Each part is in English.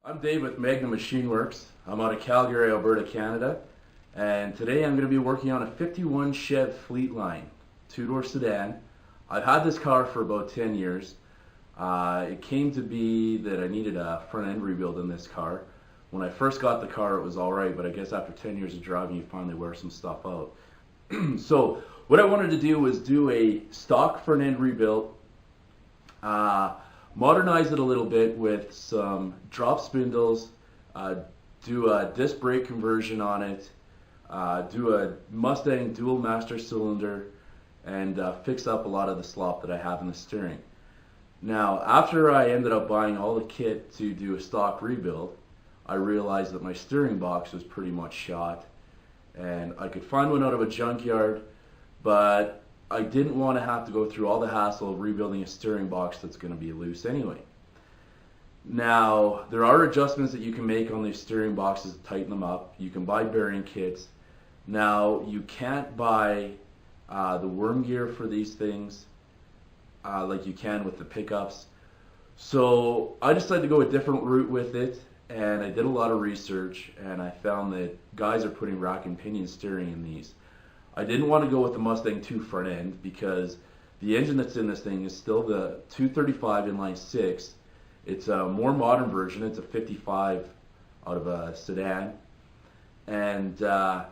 I'm Dave with Magna Machine Works. I'm out of Calgary, Alberta, Canada, and today I'm going to be working on a 51 Chev Fleetline, two-door sedan. I've had this car for about 10 years. It came to be that I needed a front end rebuild in this car. When I first got the car it was alright, but I guess after 10 years of driving you finally wear some stuff out. So what I wanted to do was do a stock front end rebuild, modernize it a little bit with some drop spindles, do a disc brake conversion on it, do a Mustang dual master cylinder, and fix up a lot of the slop that I have in the steering. Now, after I ended up buying all the kit to do a stock rebuild, I realized that my steering box was pretty much shot, and I could find one out of a junkyard, but I didn't want to have to go through all the hassle of rebuilding a steering box that's going to be loose anyway. Now, there are adjustments that you can make on these steering boxes to tighten them up. You can buy bearing kits. Now, you can't buy the worm gear for these things like you can with the pickups. So I decided to go a different route with it, and I did a lot of research, and I found that guys are putting rack and pinion steering in these. I didn't want to go with the Mustang 2 front end because the engine that's in this thing is still the 235 inline 6. It's a more modern version. It's a 55 out of a sedan. And I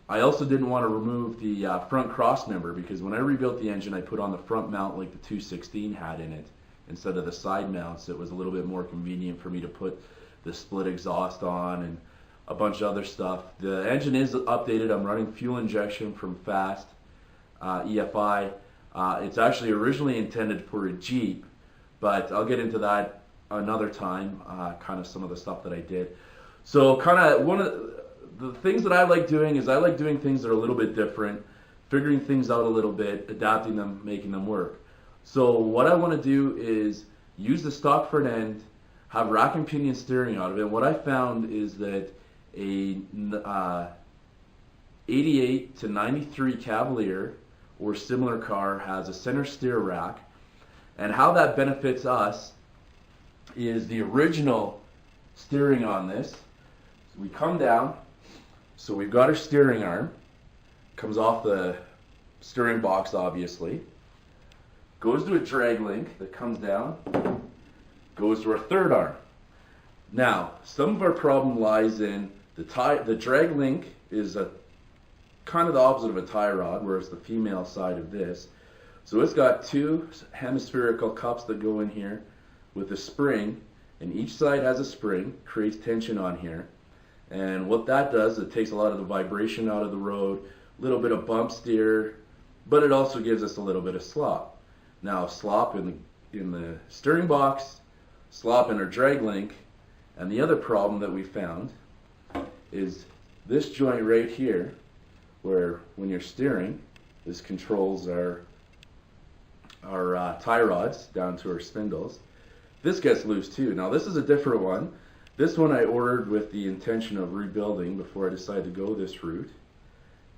also didn't want to remove the front cross member because when I rebuilt the engine I put on the front mount like the 216 had in it instead of the side mounts. It was a little bit more convenient for me to put the split exhaust on and a bunch of other stuff. The engine is updated. I'm running fuel injection from Fast EFI. It's actually originally intended for a Jeep, but I'll get into that another time, kind of some of the stuff that I did. So kind of one of the things that I like doing is I like doing things that are a little bit different, figuring things out a little bit, adapting them, making them work. So what I want to do is use the stock front end, have rack and pinion steering out of it. What I found is that a 88 to 93 Cavalier or similar car has a center steer rack, and how that benefits us is the original steering on this. So we come down, so we've got our steering arm, comes off the steering box obviously, goes to a drag link that comes down, goes to our third arm. Now, some of our problem lies in the drag link is kind of the opposite of a tie rod, whereas the female side of this. So it's got two hemispherical cups that go in here with a spring, and each side has a spring, creates tension on here. And what that does, it takes a lot of the vibration out of the road, a little bit of bump steer, but it also gives us a little bit of slop. Now, slop in the steering box, slop in our drag link, and the other problem that we found is this joint right here, where when you're steering, this controls our tie rods down to our spindles. This gets loose too. Now this is a different one. This one I ordered with the intention of rebuilding before I decided to go this route,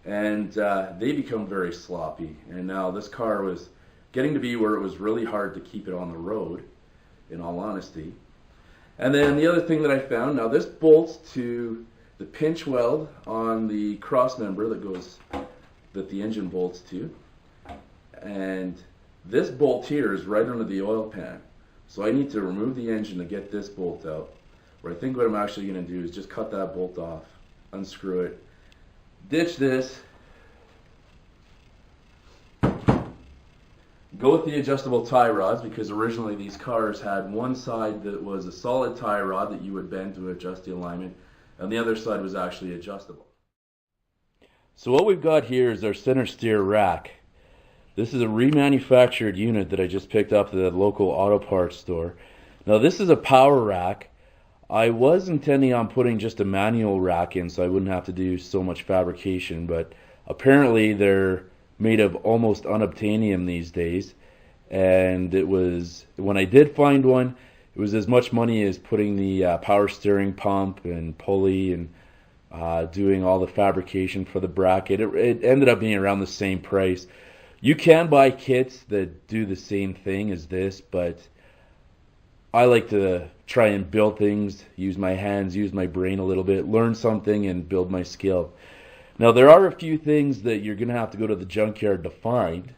and they become very sloppy. And now this car was getting to be where it was really hard to keep it on the road, in all honesty. And then the other thing that I found, now this bolts to the pinch weld on the cross member that the engine bolts to, and this bolt here is right under the oil pan. So I need to remove the engine to get this bolt out. Where I think what I'm actually going to do is just cut that bolt off, unscrew it, ditch this, go with the adjustable tie rods, because originally these cars had one side that was a solid tie rod that you would bend to adjust the alignment, and the other side was actually adjustable. So what we've got here is our center steer rack. This is a remanufactured unit that I just picked up at the local auto parts store. Now this is a power rack. I was intending on putting just a manual rack in so I wouldn't have to do so much fabrication, but apparently they're made of almost unobtainium these days, and it was, when I did find one, it was as much money as putting the power steering pump and pulley and doing all the fabrication for the bracket. It ended up being around the same price. You can buy kits that do the same thing as this, but I like to try and build things, use my hands, use my brain a little bit, learn something and build my skill. Now there are a few things that you're going to have to go to the junkyard to find.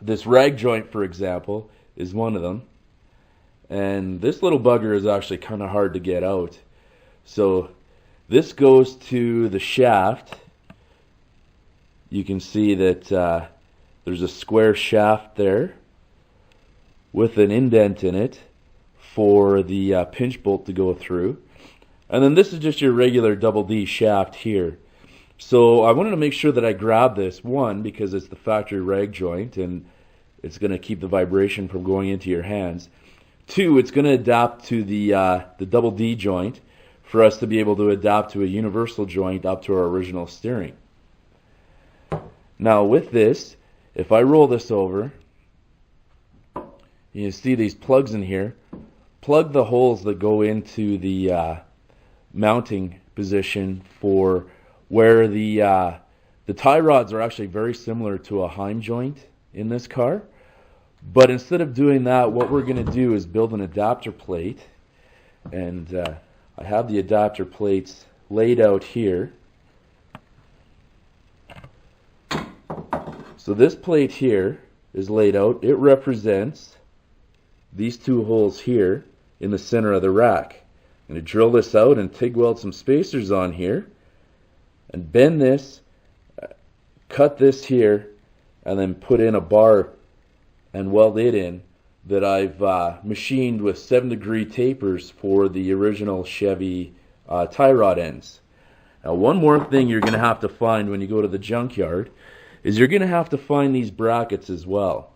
This rag joint, for example, is one of them. And this little bugger is actually kind of hard to get out. So this goes to the shaft. You can see that there's a square shaft there with an indent in it for the pinch bolt to go through. And then this is just your regular double D shaft here. So I wanted to make sure that I grab this, one, because it's the factory rag joint and it's going to keep the vibration from going into your hands. Two, it's going to adapt to the double D joint for us to be able to adapt to a universal joint up to our original steering. Now with this, if I roll this over, you see these plugs in here. Plug the holes that go into the mounting position for where the tie rods are actually very similar to a Heim joint in this car. But instead of doing that, what we're going to do is build an adapter plate. And I have the adapter plates laid out here. So this plate here is laid out. It represents these two holes here in the center of the rack. I'm going to drill this out and TIG weld some spacers on here and bend this, cut this here, and then put in a bar and weld it in that I've machined with 7-degree tapers for the original Chevy tie rod ends. Now one more thing you're going to have to find when you go to the junkyard is you're going to have to find these brackets as well.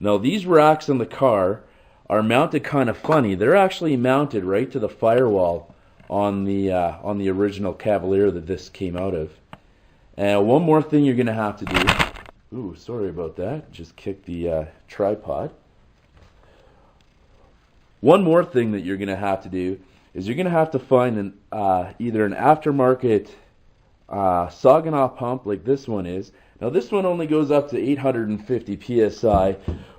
Now these racks in the car are mounted kind of funny. They're actually mounted right to the firewall on the original Cavalier that this came out of. And one more thing you're going to have to do. Ooh, sorry about that. Just kicked the tripod. One more thing that you're going to have to do is you're going to have to find either an aftermarket Saginaw pump like this one is. Now this one only goes up to 850 psi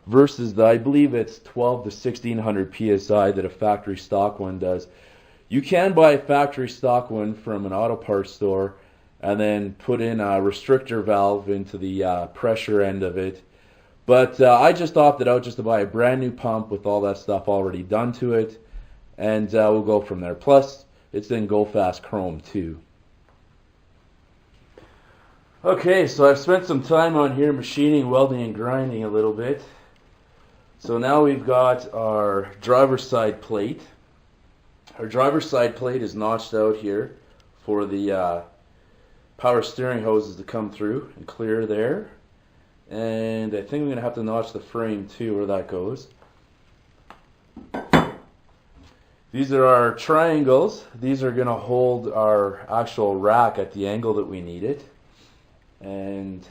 versus I believe it's 12 to 1600 psi that a factory stock one does. You can buy a factory stock one from an auto parts store and then put in a restrictor valve into the pressure end of it. But I just opted out just to buy a brand new pump with all that stuff already done to it, and we'll go from there. Plus, it's in Go Fast Chrome too. Okay, so I've spent some time on here machining, welding, and grinding a little bit. So now we've got our driver's side plate. Our driver's side plate is notched out here for the power steering hoses to come through and clear there. And I think I'm going to have to notch the frame too, where that goes. These are our triangles. These are going to hold our actual rack at the angle that we need it. And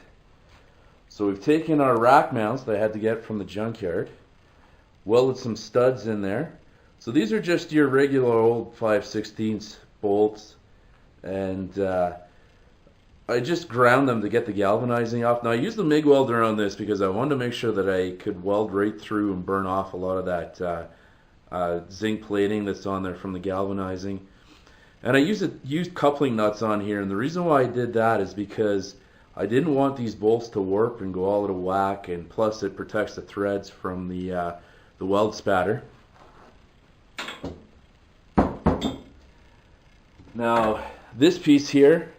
so we've taken our rack mounts that I had to get from the junkyard, welded some studs in there. So these are just your regular old 5/16 bolts, and I just ground them to get the galvanizing off. Now I used the MIG welder on this because I wanted to make sure that I could weld right through and burn off a lot of that zinc plating that's on there from the galvanizing. And I used coupling nuts on here, and the reason why I did that is because I didn't want these bolts to warp and go all out of whack, and plus it protects the threads from the weld spatter. Now this piece here,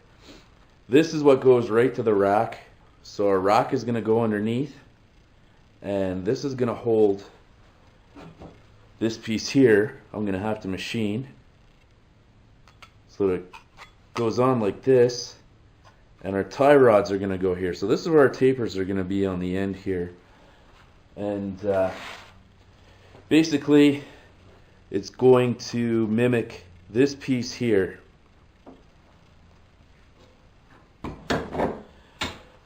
this is what goes right to the rack. So our rack is going to go underneath, and this is going to hold this piece here. I'm going to have to machine so that it goes on like this, and our tie rods are going to go here. So this is where our tapers are going to be on the end here. And basically it's going to mimic this piece here.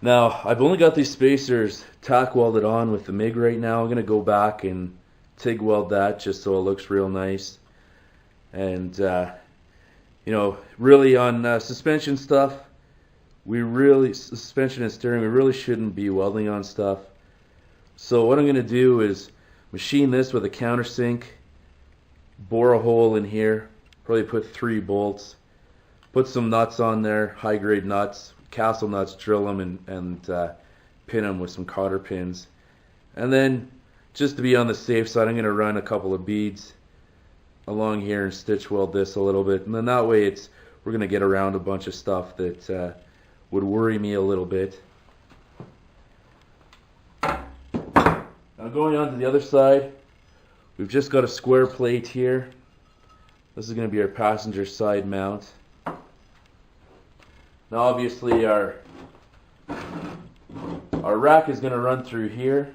Now I've only got these spacers tack welded on with the MIG right now. I'm going to go back and TIG weld that just so it looks real nice. And you know, really on suspension stuff, suspension and steering, we really shouldn't be welding on stuff. So what I'm going to do is machine this with a countersink bore a hole in here, probably put 3 bolts, put some nuts on there, high grade nuts, castle nuts, drill them and pin them with some cotter pins. And then just to be on the safe side, I'm going to run a couple of beads along here and stitch weld this a little bit, and then that way we're going to get around a bunch of stuff that would worry me a little bit. Now going on to the other side, we've just got a square plate here. This is going to be our passenger side mount. Now obviously our rack is going to run through here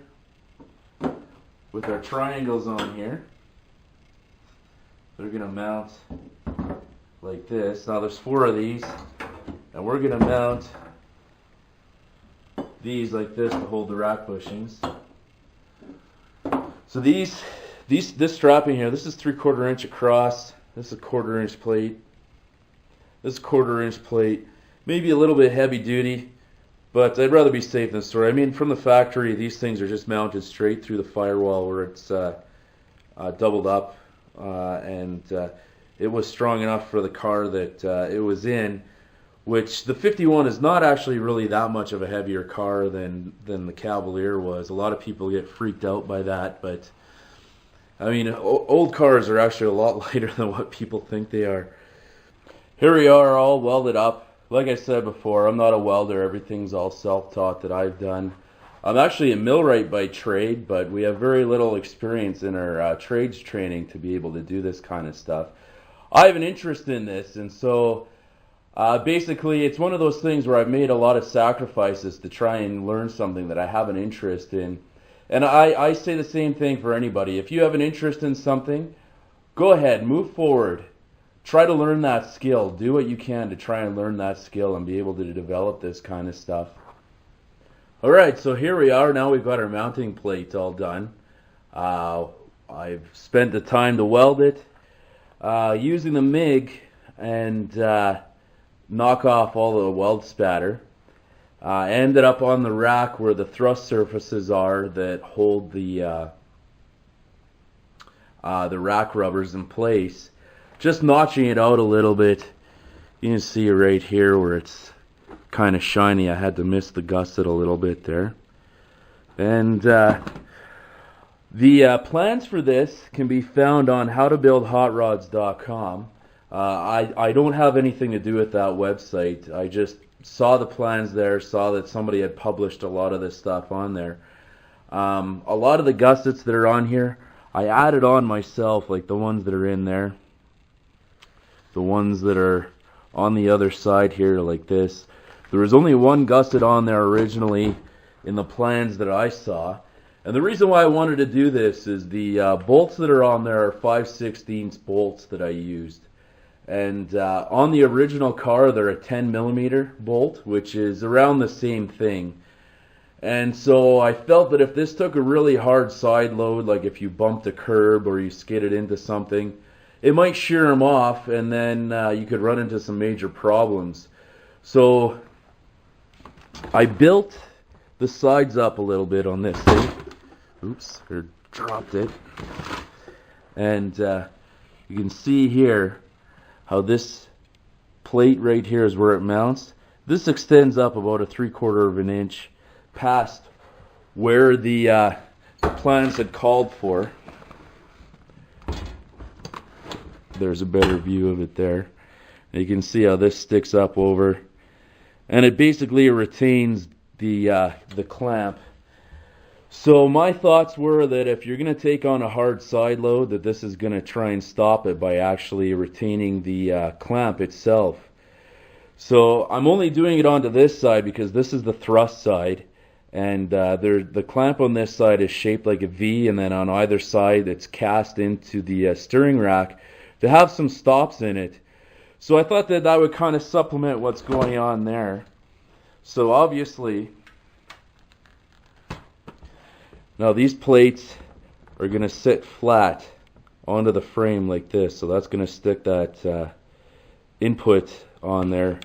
with our triangles on here. They're going to mount like this. Now there's 4 of these, and we're going to mount these like this to hold the rack bushings. So this strapping here, this is 3/4 inch across. This is a 1/4 inch plate. This 1/4 inch plate, maybe a little bit heavy duty, but I'd rather be safe than sorry. I mean, from the factory, these things are just mounted straight through the firewall where it's doubled up. And it was strong enough for the car that it was in, which the 51 is not actually really that much of a heavier car than the Cavalier was. A lot of people get freaked out by that, but I mean, old cars are actually a lot lighter than what people think they are. Here we are, all welded up. Like I said before, I'm not a welder. Everything's all self-taught that I've done. I'm actually a millwright by trade, but we have very little experience in our trades training to be able to do this kind of stuff. I have an interest in this, and so basically it's one of those things where I've made a lot of sacrifices to try and learn something that I have an interest in. And I say the same thing for anybody. If you have an interest in something, go ahead, move forward. Try to learn that skill. Do what you can to try and learn that skill and be able to develop this kind of stuff. Alright, so here we are. Now we've got our mounting plate all done. I've spent the time to weld it using the MIG and knock off all the weld spatter. I ended up on the rack where the thrust surfaces are that hold the rack rubbers in place. Just notching it out a little bit. You can see right here where it's kind of shiny. I had to miss the gusset a little bit there. And the plans for this can be found on howtobuildhotrods.com. I don't have anything to do with that website. I just saw the plans there, saw that somebody had published a lot of this stuff on there. A lot of the gussets that are on here, I added on myself, like the ones that are in there. The ones that are on the other side here, like this. There was only one gusset on there originally in the plans that I saw. And the reason why I wanted to do this is the bolts that are on there are 5/16 bolts that I used. And on the original car, they're a 10mm bolt, which is around the same thing. And so I felt that if this took a really hard side load, like if you bumped a curb or you skidded into something, it might shear them off, and then you could run into some major problems. So I built the sides up a little bit on this thing. Oops, I dropped it. And you can see here how this plate right here is where it mounts. This extends up about a 3/4 inch past where the plans had called for. There's a better view of it there. And you can see how this sticks up over, and it basically retains the clamp. So my thoughts were that if you're going to take on a hard side load, that this is going to try and stop it by actually retaining the clamp itself. So I'm only doing it onto this side because this is the thrust side, and the clamp on this side is shaped like a V, and then on either side it's cast into the steering rack to have some stops in it. So I thought that that would kind of supplement what's going on there. So obviously, now these plates are going to sit flat onto the frame like this. So that's going to stick that input on there.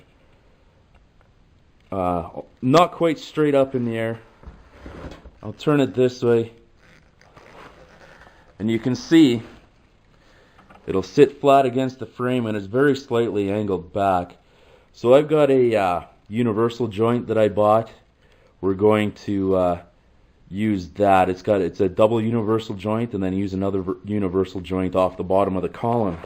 Not quite straight up in the air. I'll turn it this way. And you can see It'll sit flat against the frame and it's very slightly angled back. So I've got a universal joint that I bought. We're going to use that. It's a double universal joint and then use another universal joint off the bottom of the column.